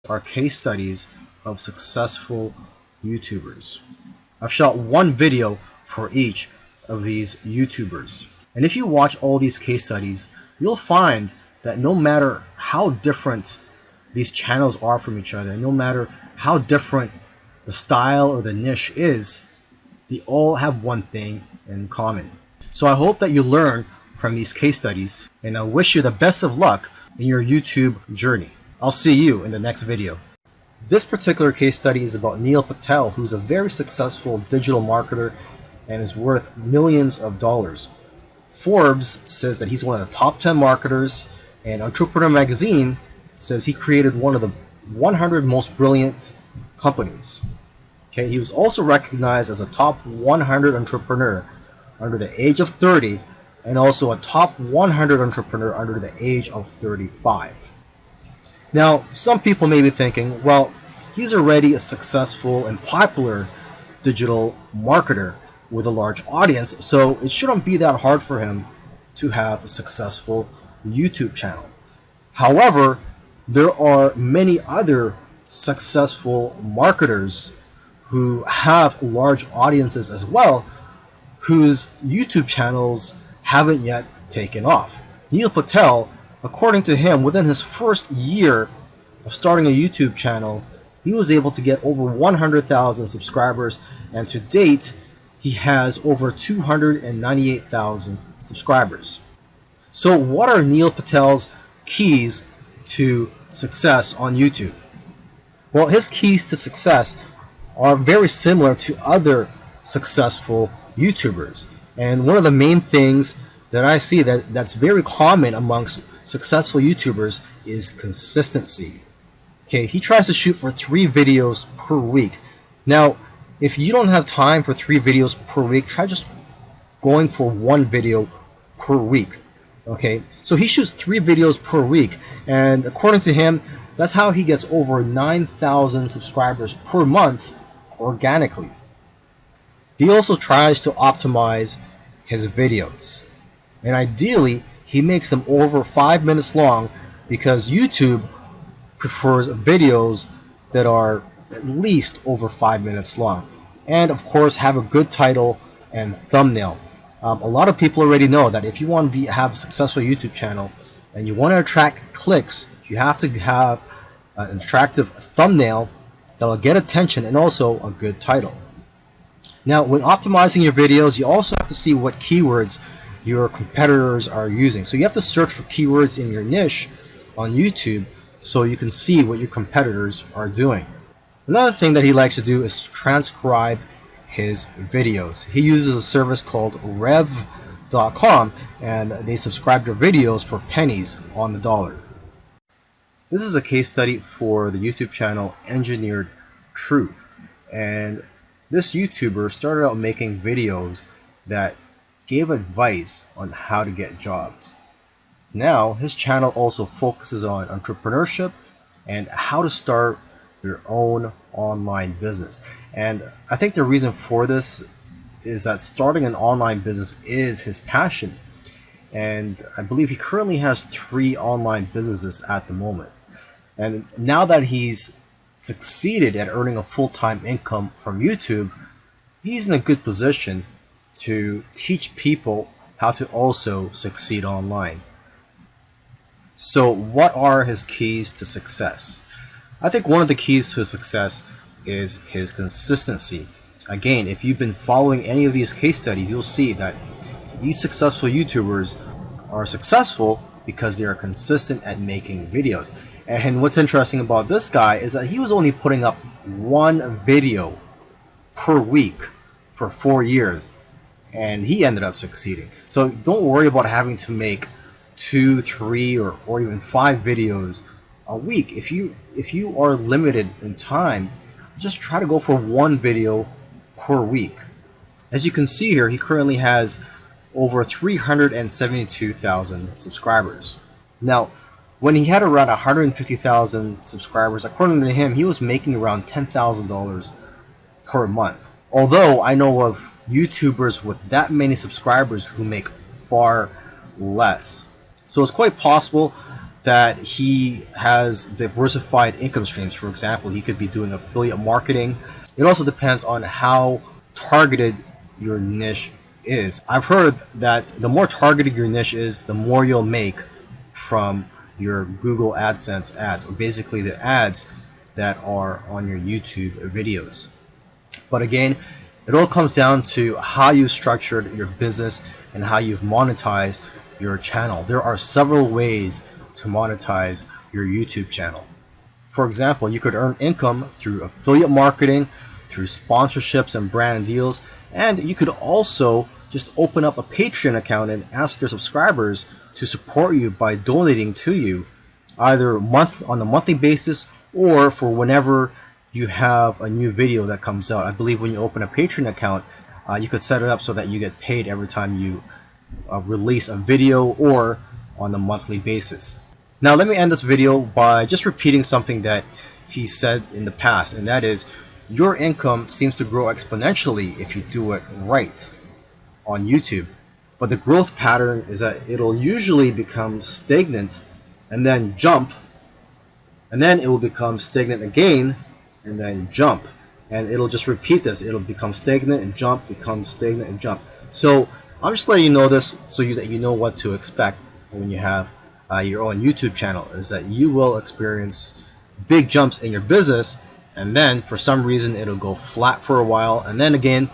are case studies of successful YouTubers. I've shot one video for each of these YouTubers. And if you watch all these case studies, you'll find that no matter how different these channels are from each other, no matter how different the style or the niche is, they all have one thing in common. So I hope that you learn from these case studies, and I wish you the best of luck in your YouTube journey. I'll see you in the next video. This particular case study is about Neil Patel, who's a very successful digital marketer and is worth millions of dollars. Forbes says that he's one of the top 10 marketers, and Entrepreneur Magazine says he created one of the 100 most brilliant companies. Okay, he was also recognized as a top 100 entrepreneur under the age of 30 and also a top 100 entrepreneur under the age of 35. Now, some people may be thinking, well, he's already a successful and popular digital marketer with a large audience, so it shouldn't be that hard for him to have a successful YouTube channel. However, there are many other successful marketers who have large audiences as well, whose YouTube channels haven't yet taken off. Neil Patel, according to him, within his first year of starting a YouTube channel, he was able to get over 100,000 subscribers, and to date, he has over 298,000 subscribers. So what are Neil Patel's keys to success on YouTube? Well, his keys to success are very similar to other successful YouTubers. And one of the main things that I see that's very common amongst successful YouTubers is consistency. Okay, he tries to shoot for 3 videos per week. Now, if you don't have time for 3 videos per week, try just going for 1 video per week. Okay, so he shoots 3 videos per week, and according to him, that's how he gets over 9,000 subscribers per month organically. He also tries to optimize his videos, and ideally he makes them over 5 minutes long, because YouTube prefers videos that are at least over 5 minutes long, and of course have a good title and thumbnail. A lot of people already know that if you want to have a successful YouTube channel and you want to attract clicks, you have to have an attractive thumbnail that will get attention and also a good title. Now, when optimizing your videos, you also have to see what keywords your competitors are using. So you have to search for keywords in your niche on YouTube so you can see what your competitors are doing. Another thing that he likes to do is transcribe his videos. He uses a service called rev.com, and they subscribe to videos for pennies on the dollar. This is a case study for the YouTube channel Engineered Truth, and this YouTuber started out making videos that gave advice on how to get jobs. Now his channel also focuses on entrepreneurship and how to start your own online business. And I think the reason for this is that starting an online business is his passion. And I believe he currently has 3 online businesses at the moment. And now that he's succeeded at earning a full-time income from YouTube, he's in a good position to teach people how to also succeed online. So what are his keys to success? I think one of the keys to success is his consistency. Again, if you've been following any of these case studies, you'll see that these successful YouTubers are successful because they are consistent at making videos. And what's interesting about this guy is that he was only putting up 1 video per week for 4 years, and he ended up succeeding. So don't worry about having to make 2, 3, or even 5 videos a week. If you are limited in time, just try to go for 1 video per week. As you can see here, he currently has over 372,000 subscribers. Now, when he had around 150,000 subscribers, according to him, he was making around $10,000 per month. Although I know of YouTubers with that many subscribers who make far less. So it's quite possible that he has diversified income streams. For example, he could be doing affiliate marketing. It also depends on how targeted your niche is. I've heard that the more targeted your niche is, the more you'll make from your Google AdSense ads, or basically the ads that are on your YouTube videos. But again, it all comes down to how you structured your business and how you've monetized your channel. There are several ways to monetize your YouTube channel. For example, you could earn income through affiliate marketing, through sponsorships and brand deals, and you could also just open up a Patreon account and ask your subscribers to support you by donating to you, either on a monthly basis or for whenever you have a new video that comes out. I believe when you open a Patreon account, you could set it up so that you get paid every time you release a video, or on a monthly basis. Now let me end this video by just repeating something that he said in the past, and that is, your income seems to grow exponentially if you do it right on YouTube. But the growth pattern is that it'll usually become stagnant and then jump, and then it will become stagnant again and then jump, and it'll just repeat this. It'll become stagnant and jump, become stagnant and jump. So I'm just letting you know this so that you know what to expect when you have your own YouTube channel, is that you will experience big jumps in your business, and then for some reason it'll go flat for a while, and then again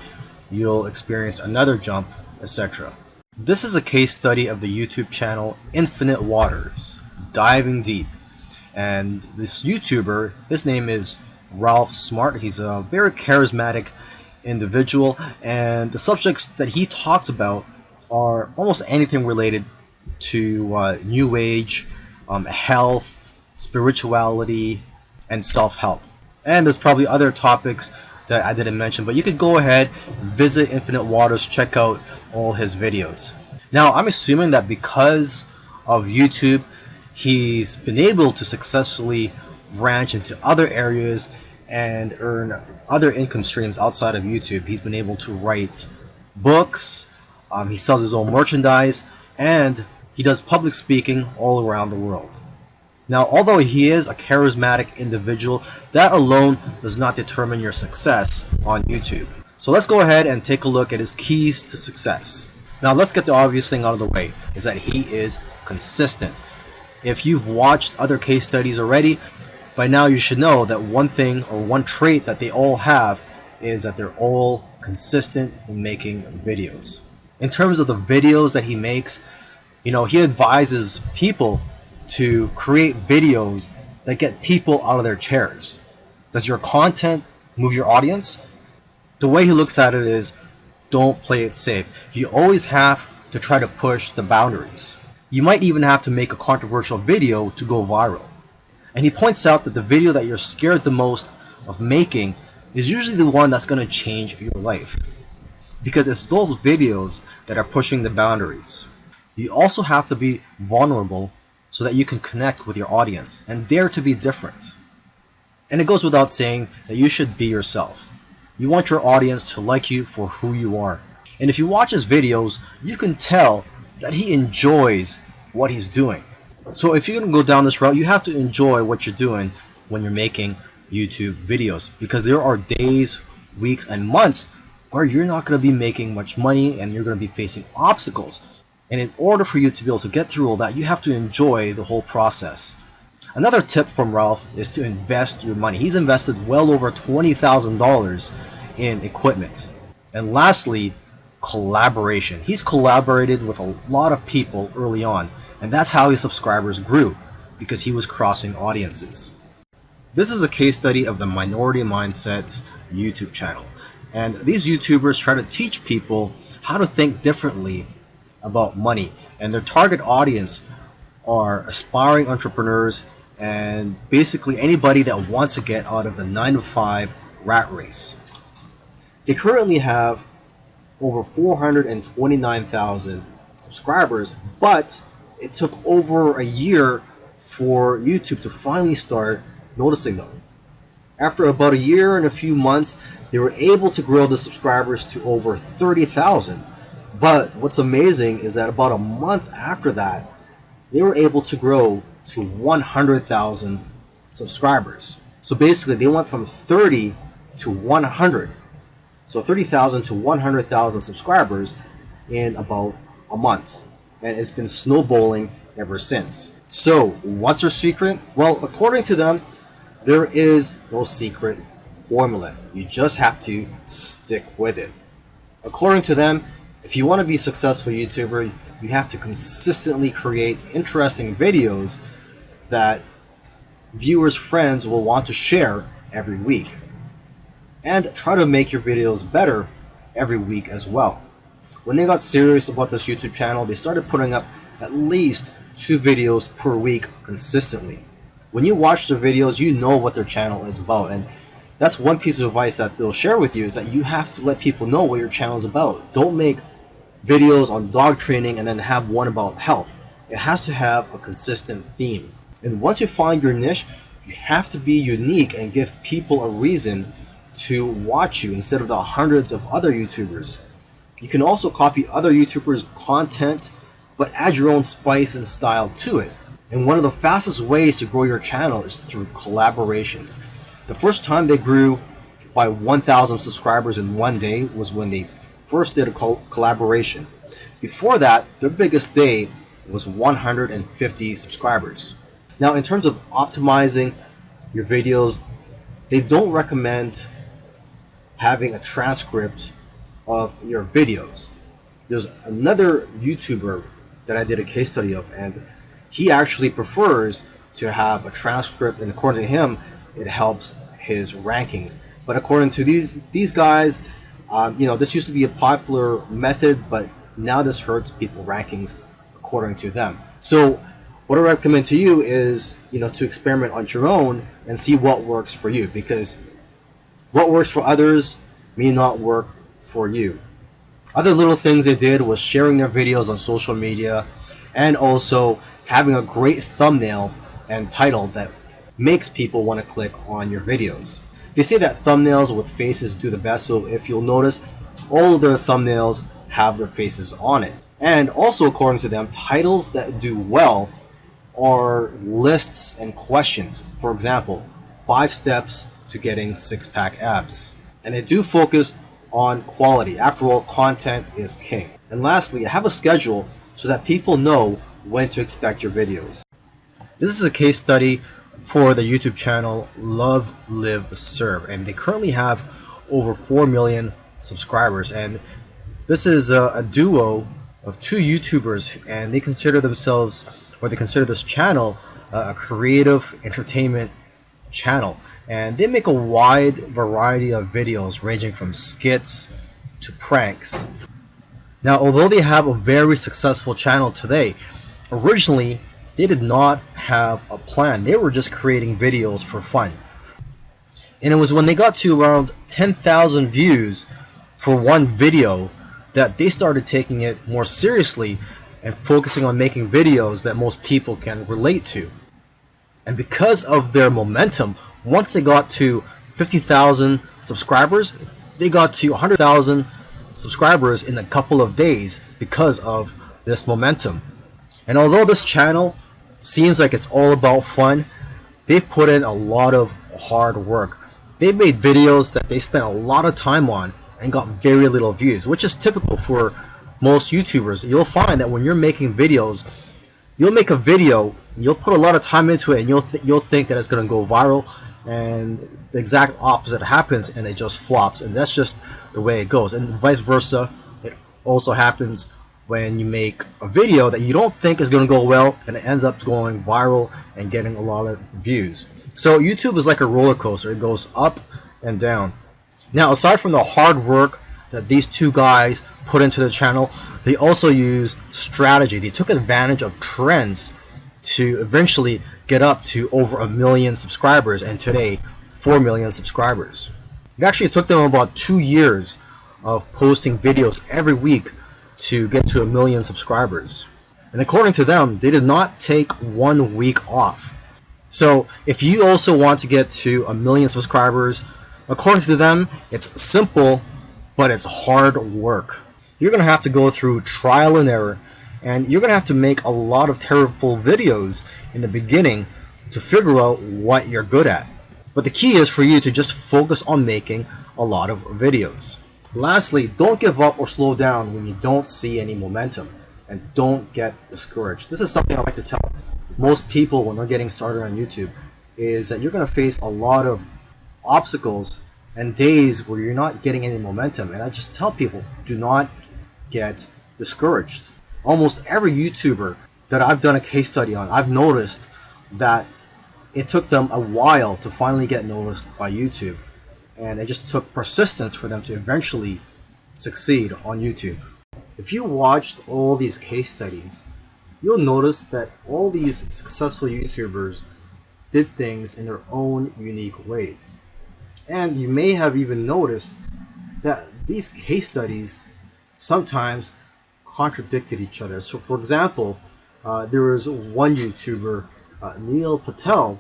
you'll experience another jump, etc. This is a case study of the YouTube channel Infinite Waters, Diving Deep. And this YouTuber, his name is Ralph Smart. He's a very charismatic individual, and the subjects that he talks about are almost anything related to New Age, health, spirituality, and self-help. And there's probably other topics that I didn't mention, but you could go ahead, visit Infinite Waters, check out all his videos. Now, I'm assuming that because of YouTube, he's been able to successfully branch into other areas and earn other income streams outside of YouTube. He's been able to write books, he sells his own merchandise, and he does public speaking all around the world. Now, although he is a charismatic individual, that alone does not determine your success on YouTube. So let's go ahead and take a look at his keys to success. Now, let's get the obvious thing out of the way, is that he is consistent. If you've watched other case studies already, by now you should know that one thing, or one trait that they all have, is that they're all consistent in making videos. In terms of the videos that he makes, he advises people to create videos that get people out of their chairs. Does your content move your audience? The way he looks at it is, don't play it safe. You always have to try to push the boundaries. You might even have to make a controversial video to go viral. And he points out that the video that you're scared the most of making is usually the one that's going to change your life, because it's those videos that are pushing the boundaries. You also have to be vulnerable so that you can connect with your audience and dare to be different. And it goes without saying that you should be yourself. You want your audience to like you for who you are. And if you watch his videos, you can tell that he enjoys what he's doing. So if you're going to go down this route, you have to enjoy what you're doing when you're making YouTube videos, because there are days, weeks, and months where you're not going to be making much money and you're going to be facing obstacles. And in order for you to be able to get through all that, you have to enjoy the whole process. Another tip from Ralph is to invest your money. He's invested well over $20,000 in equipment. And lastly, collaboration. He's collaborated with a lot of people early on, and that's how his subscribers grew, because he was crossing audiences. This is a case study of the Minority Mindset YouTube channel. And these YouTubers try to teach people how to think differently about money. And their target audience are aspiring entrepreneurs and basically anybody that wants to get out of the 9-to-5 rat race. They currently have over 429,000 subscribers, but it took over a year for YouTube to finally start noticing them. After about a year and a few months, they were able to grow the subscribers to over 30,000. But what's amazing is that about a month after that, they were able to grow to 100,000 subscribers. So basically they went from 30 to 100. So 30,000 to 100,000 subscribers in about a month. And it's been snowballing ever since. So what's their secret? Well, according to them, there is no secret formula. You just have to stick with it. According to them, if you want to be a successful YouTuber, you have to consistently create interesting videos that viewers' friends will want to share every week. And try to make your videos better every week as well. When they got serious about this YouTube channel, they started putting up at least 2 videos per week consistently. When you watch their videos, you know what their channel is about, and that's one piece of advice that they'll share with you, is that you have to let people know what your channel is about. Don't make videos on dog training and then have one about health. It has to have a consistent theme. And once you find your niche, you have to be unique and give people a reason to watch you instead of the hundreds of other YouTubers. You can also copy other YouTubers' content, but add your own spice and style to it. And one of the fastest ways to grow your channel is through collaborations. The first time they grew by 1,000 subscribers in one day was when they first did a collaboration. Before that, their biggest day was 150 subscribers. Now, in terms of optimizing your videos, they don't recommend having a transcript of your videos. There's another YouTuber that I did a case study of, and he actually prefers to have a transcript, and according to him, it helps his rankings. But according to these guys, this used to be a popular method, but now this hurts people rankings according to them. So what I recommend to you is, to experiment on your own and see what works for you, because what works for others may not work for you. Other little things they did was sharing their videos on social media, and also having a great thumbnail and title that makes people want to click on your videos. They say that thumbnails with faces do the best, so if you'll notice, all of their thumbnails have their faces on it. And also, according to them, titles that do well are lists and questions. For example, 5 steps to getting 6-pack abs. And they do focus on quality. After all, content is king. And lastly, have a schedule so that people know when to expect your videos. This is a case study for the YouTube channel Love, Live, Serve, and they currently have over 4 million subscribers. And this is a duo of 2 YouTubers, and they consider themselves, or they consider this channel, a creative entertainment channel. And they make a wide variety of videos ranging from skits to pranks. Now, although they have a very successful channel today, originally they did not have a plan. They were just creating videos for fun. And it was when they got to around 10,000 views for one video that they started taking it more seriously and focusing on making videos that most people can relate to. And because of their momentum, once they got to 50,000 subscribers, they got to 100,000 subscribers in a couple of days because of this momentum. And although this channel seems like it's all about fun, they've put in a lot of hard work. They've made videos that they spent a lot of time on and got very little views, which is typical for most YouTubers. You'll find that when you're making videos, you'll make a video, you'll put a lot of time into it, and you'll think that it's going to go viral, and the exact opposite happens, and it just flops. And that's just the way it goes. And vice versa, it also happens when you make a video that you don't think is going to go well, and it ends up going viral and getting a lot of views. So YouTube is like a roller coaster. It goes up and down. Now, aside from the hard work that these 2 guys put into the channel, they also used strategy. They took advantage of trends to eventually get up to over 1 million subscribers, and today 4 million subscribers. It actually took them about 2 years of posting videos every week to get to 1 million subscribers. And according to them, they did not take 1 week off. So if you also want to get to 1 million subscribers, according to them, it's simple, but it's hard work. You're going to have to go through trial and error And you're going to have to make a lot of terrible videos in the beginning to figure out what you're good at. But the key is for you to just focus on making a lot of videos. Lastly, don't give up or slow down when you don't see any momentum, and don't get discouraged. This is something I like to tell most people when they're getting started on YouTube, is that you're going to face a lot of obstacles and days where you're not getting any momentum. And I just tell people, do not get discouraged. Almost every YouTuber that I've done a case study on, I've noticed that it took them a while to finally get noticed by YouTube. And it just took persistence for them to eventually succeed on YouTube. If you watched all these case studies, you'll notice that all these successful YouTubers did things in their own unique ways. And you may have even noticed that these case studies sometimes contradicted each other. So for example, there was one YouTuber, Neil Patel,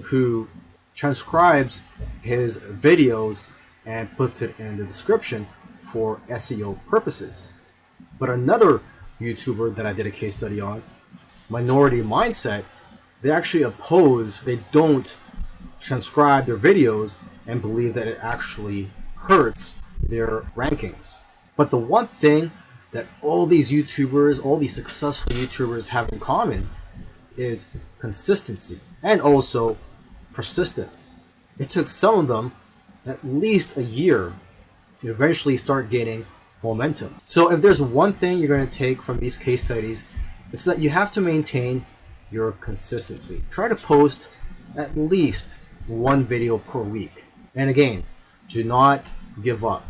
who transcribes his videos and puts it in the description for SEO purposes. But another YouTuber that I did a case study on, Minority Mindset, they actually oppose, they don't transcribe their videos and believe that it actually hurts their rankings. But the one thing that all these YouTubers, all these successful YouTubers have in common is consistency and also persistence. It took some of them at least a year to eventually start gaining momentum. So if there's one thing you're going to take from these case studies, it's that you have to maintain your consistency. Try to post at least one video per week. And again, do not give up.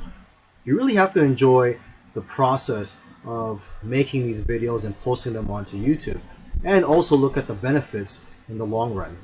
You really have to enjoy the process of making these videos and posting them onto YouTube, and also look at the benefits in the long run.